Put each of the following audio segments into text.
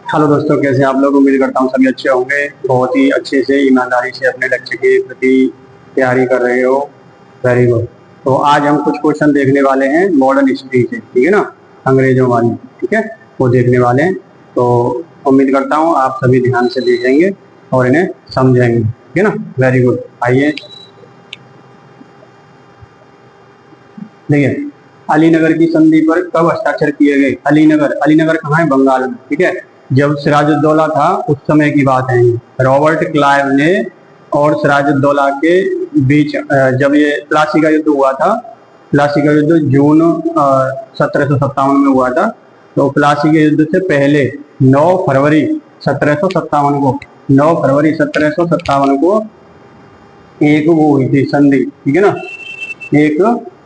Hello दोस्तों, कैसे आप लोग। उम्मीद करता हूँ सभी अच्छे होंगे। बहुत ही अच्छे से ईमानदारी से अपने लक्ष्य के प्रति तैयारी कर रहे हो। Very good. तो आज हम कुछ क्वेश्चन देखने वाले हैं मॉडर्न हिस्ट्री से, ठीक है ना, अंग्रेजों वाली। ठीक है, वो देखने वाले हैं। तो उम्मीद करता हूँ आप सभी ध्यान से देखेंगे और इन्हें समझेंगे, ठीक है ना। Very good. आइए देखिए, अलीनगर की संधि पर कब हस्ताक्षर किए गए। अलीनगर, अलीनगर कहाँ है? बंगाल में। ठीक है, जब सिराजुद्दौला था उस समय की बात है। रॉबर्ट क्लाइव ने और सिराजुद्दौला के बीच जब ये प्लासी का युद्ध हुआ था, प्लासी का युद्ध जून 1757 में हुआ था। तो प्लासी के युद्ध से पहले 9 फरवरी 1757 को 9 फरवरी 1757 को एक वो हुई थी संधि, ठीक है ना, एक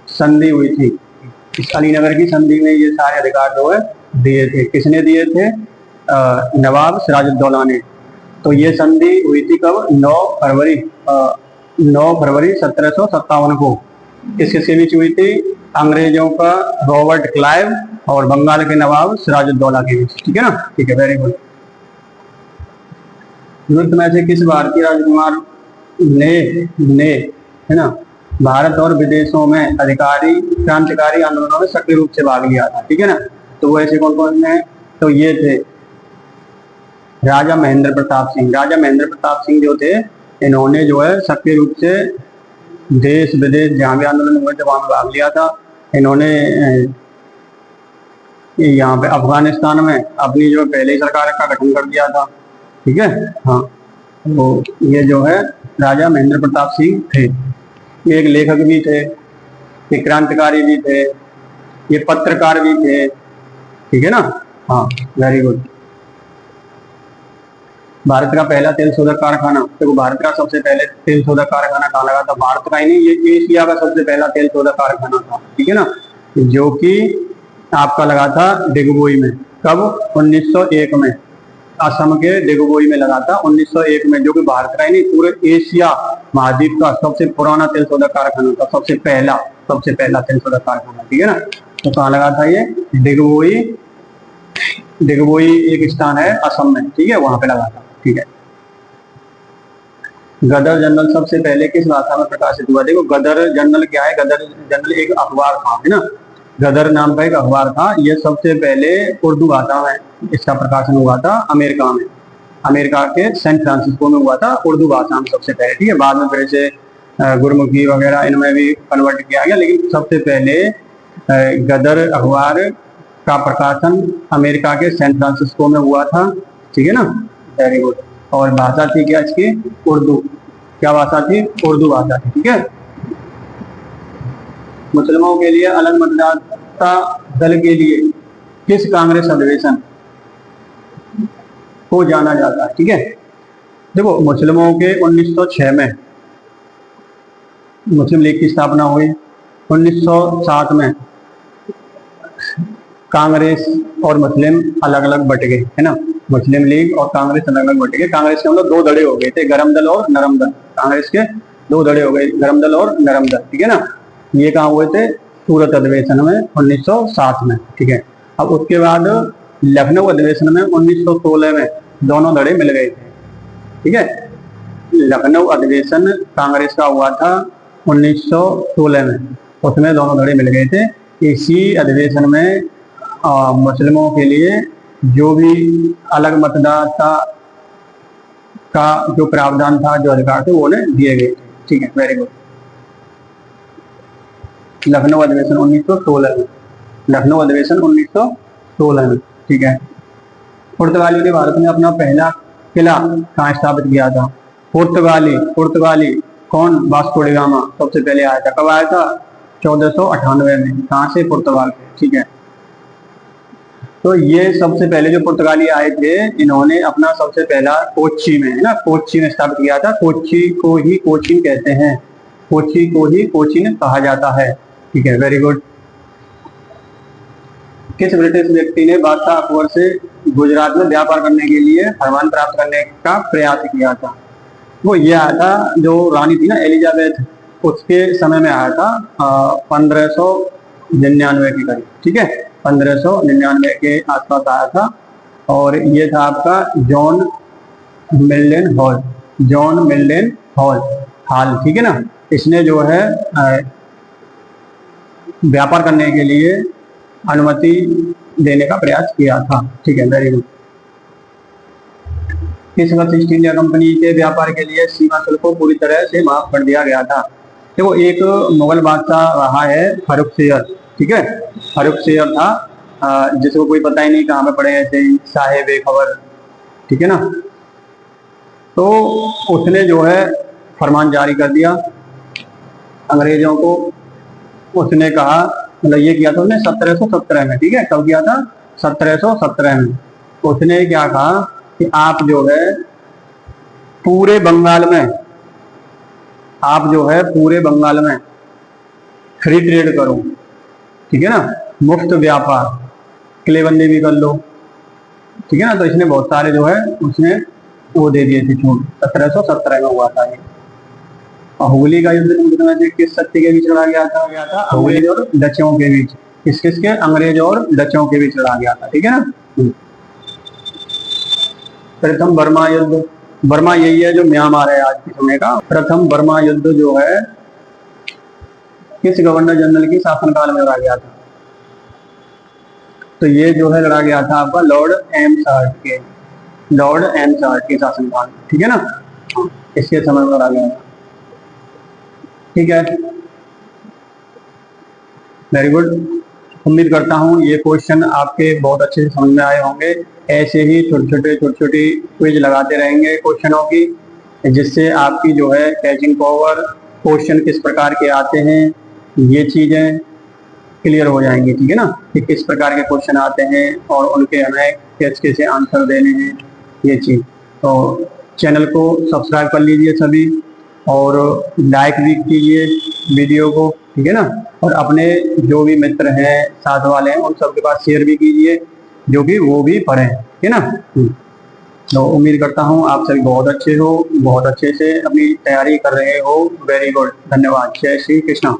संधि हुई थी। इस अलीनगर की संधि में ये सारे अधिकार जो है दिए थे। किसने दिए थे? नवाब सिराजुद्दौला ने। तो ये संधि हुई थी कब? 9 फरवरी 1757 को। किसके बीच हुई थी? अंग्रेजों का रॉबर्ट क्लाइव और बंगाल के नवाब सिराजुद्दौला के बीच। ठीक है ना, ठीक है, वेरी गुड। निम्न में से किस भारतीय राजकुमार ने है ना भारत और विदेशों में अधिकारी क्रांतिकारी आंदोलनों में सक्रिय रूप से भाग लिया था? ठीक है ना। तो वो ऐसे कौन कौन हैं? तो ये थे राजा महेंद्र प्रताप सिंह। राजा महेंद्र प्रताप सिंह जो थे, इन्होंने जो है सक्रिय रूप से देश विदेश जहाँ भी आंदोलन हुए थे वहां में भाग लिया था। इन्होंने यहाँ पे अफगानिस्तान में अपनी जो पहले सरकार का गठन कर दिया था। ठीक है, हाँ। तो ये जो है राजा महेंद्र प्रताप सिंह थे। ये एक लेखक भी थे, ये क्रांतिकारी भी थे, ये पत्रकार भी थे। ठीक है ना, हाँ, वेरी गुड। भारत का पहला तेल शोधक कारखाना, देखो भारत का सबसे पहले तेल शोधक कारखाना कहाँ लगा था? भारत का ही नहीं, ये एशिया का सबसे पहला तेल शोधक कारखाना था। ठीक है ना, जो कि आपका लगा था डिगबोई में। कब? 1901 में। असम के डिगबोई में लगा था 1901 में, जो कि भारत का ही नहीं पूरे एशिया महाद्वीप का सबसे पुराना तेल शोधक कारखाना था। सबसे पहला तेल शोधक कारखाना। ठीक है ना। तो कहाँ लगा था ये? डिगबोई। डिगबोई एक स्थान है असम में, ठीक है, वहां पे लगा था। ठीक है। गदर जनरल सबसे पहले किस भाषा में प्रकाशित हुआ? देखो गदर जनरल क्या है? गदर जनरल एक अखबार था, है ना। गदर नाम का एक अखबार था। यह सबसे पहले उर्दू भाषा में इसका प्रकाशन हुआ था अमेरिका में। अमेरिका के सैन फ्रांसिस्को में हुआ था, उर्दू भाषा में सबसे पहले। ठीक है, बाद में फिर से गुरमुखी वगैरह इनमें भी कन्वर्ट किया गया, लेकिन सबसे पहले गदर अखबार का प्रकाशन अमेरिका के सैन फ्रांसिस्को में हुआ था। ठीक है ना, वेरी गुड। और भाषा थी क्या इसकी? उर्दू। क्या भाषा थी? उर्दू भाषा थी। ठीक है। मुसलमानों के लिए अलग मतदाता दल के लिए किस कांग्रेस अधिवेशन को जाना जाता है? ठीक है, देखो मुस्लिमों के 1906 में मुस्लिम लीग की स्थापना हुई। 1907 में कांग्रेस और मुस्लिम अलग अलग बट गए, है ना। मुस्लिम लीग और कांग्रेस अलग अलग बट गए। कांग्रेस के मतलब 2 धड़े हो गए थे, गरम दल और नरम दल। कांग्रेस के 2 धड़े हो गए, गरम दल और नरम दल। ठीक है ना। ये कहाँ हुए थे? सूरत अधिवेशन में 1907 में। ठीक है। अब उसके बाद लखनऊ अधिवेशन में 1916 में दोनों धड़े मिल गए थे। ठीक है, लखनऊ अधिवेशन कांग्रेस का हुआ था 1916 में, उसमें दोनों धड़े मिल गए थे। इसी अधिवेशन में मुस्लिमों के लिए जो भी अलग मतदाता का जो प्रावधान था, जो अधिकार थे, वो उन्हें दिए गए थे। ठीक है, वेरी गुड। लखनऊ अधिवेशन 1916 में, लखनऊ अधिवेशन 1916 में। ठीक है। पुर्तगालियों ने भारत में अपना पहला किला कहाँ स्थापित किया था? पुर्तगाली कौन? वास्को डी गामा सबसे पहले आया था। कब आया था? 1498 में। कहाँ से? पुर्तगाल से। ठीक है। तो ये सबसे पहले जो पुर्तगाली आए थे, इन्होंने अपना सबसे पहला कोच्चि में, है ना, कोच्चि में स्थापित किया था। कोच्चि को ही कोचीन कहते हैं, कोच्चि को ही कोचीन कहा जाता है। ठीक है, वेरी गुड। किस ब्रिटिश व्यक्ति ने बादशाह अकबर से गुजरात में व्यापार करने के लिए फरमान प्राप्त करने का प्रयास किया था? वो ये आया था, जो रानी थी ना एलिजाबेथ, उसके समय में आया था 1599 के करीब। ठीक है, 1599 के आसपास आया था। और ये था आपका John Milton hall, John Milton hall, ठीक है ना। इसने जो है व्यापार करने के लिए अनुमति देने का प्रयास किया था, ठीक है, वेरी गुड। इस वर्ष ईस्ट इंडिया कंपनी के व्यापार के लिए सीमा शुल्क को पूरी तरह से माफ कर दिया गया था। देखो एक मुगल बादशाह रहा है फर्रुखसियर, ठीक है, फर्रुखसियर था, जिसको कोई पता ही नहीं कहाँ पे पड़े ऐसे ही साहेब खबर, ठीक है ना। तो उसने जो है फरमान जारी कर दिया अंग्रेजों को। उसने कहा, मतलब ये किया था उसने 1717 में, ठीक है, कब किया था, 1717 में। उसने क्या कहा कि आप जो है पूरे बंगाल में, आप जो है पूरे बंगाल में फ्री ट्रेड करो, ठीक है ना, मुफ्त व्यापार, किलेबंदी भी कर लो, ठीक है ना। तो इसने बहुत सारे जो है उसने वो दे दिए थे छूट। 1717 में हुआ था ये। और हुगली का युद्ध किस शक्ति के बीच लड़ा गया था, हुगली और डचों के बीच, किसके, अंग्रेज और डचों के बीच लड़ा गया था, ठीक है ना। प्रथम बर्मा युद्ध, बर्मा यही है जो म्यांमार है आज के समय का। प्रथम बर्मा युद्ध जो है किस गवर्नर जनरल की शासनकाल में लड़ा गया था, तो ये जो है लड़ा गया था आपका लॉर्ड एमसार्ट के, लॉर्ड एमसार्ट के शासनकाल में, ठीक है ना, इसके समय में लड़ा गया था, ठीक है, वेरी गुड। उम्मीद करता हूँ ये क्वेश्चन आपके बहुत अच्छे से समझ में आए होंगे। ऐसे ही छोटे छोटी क्विज लगाते रहेंगे क्वेश्चनों की, जिससे आपकी जो है कैचिंग पावर, क्वेश्चन किस प्रकार के आते हैं, ये चीजें क्लियर हो जाएंगी, ठीक है ना, कि किस प्रकार के क्वेश्चन आते हैं और उनके हमें कैसे आंसर देने हैं, ये चीज। तो चैनल को सब्सक्राइब कर लीजिए सभी, और लाइक भी कीजिए वीडियो को, ठीक है ना, और अपने जो भी मित्र हैं, साथ वाले हैं, उन सबके पास शेयर भी कीजिए, जो कि वो भी पढ़ें, ठीक है ना। तो उम्मीद करता हूँ आप सभी बहुत अच्छे हो, बहुत अच्छे से अपनी तैयारी कर रहे हो, वेरी गुड, धन्यवाद, जय श्री कृष्णा।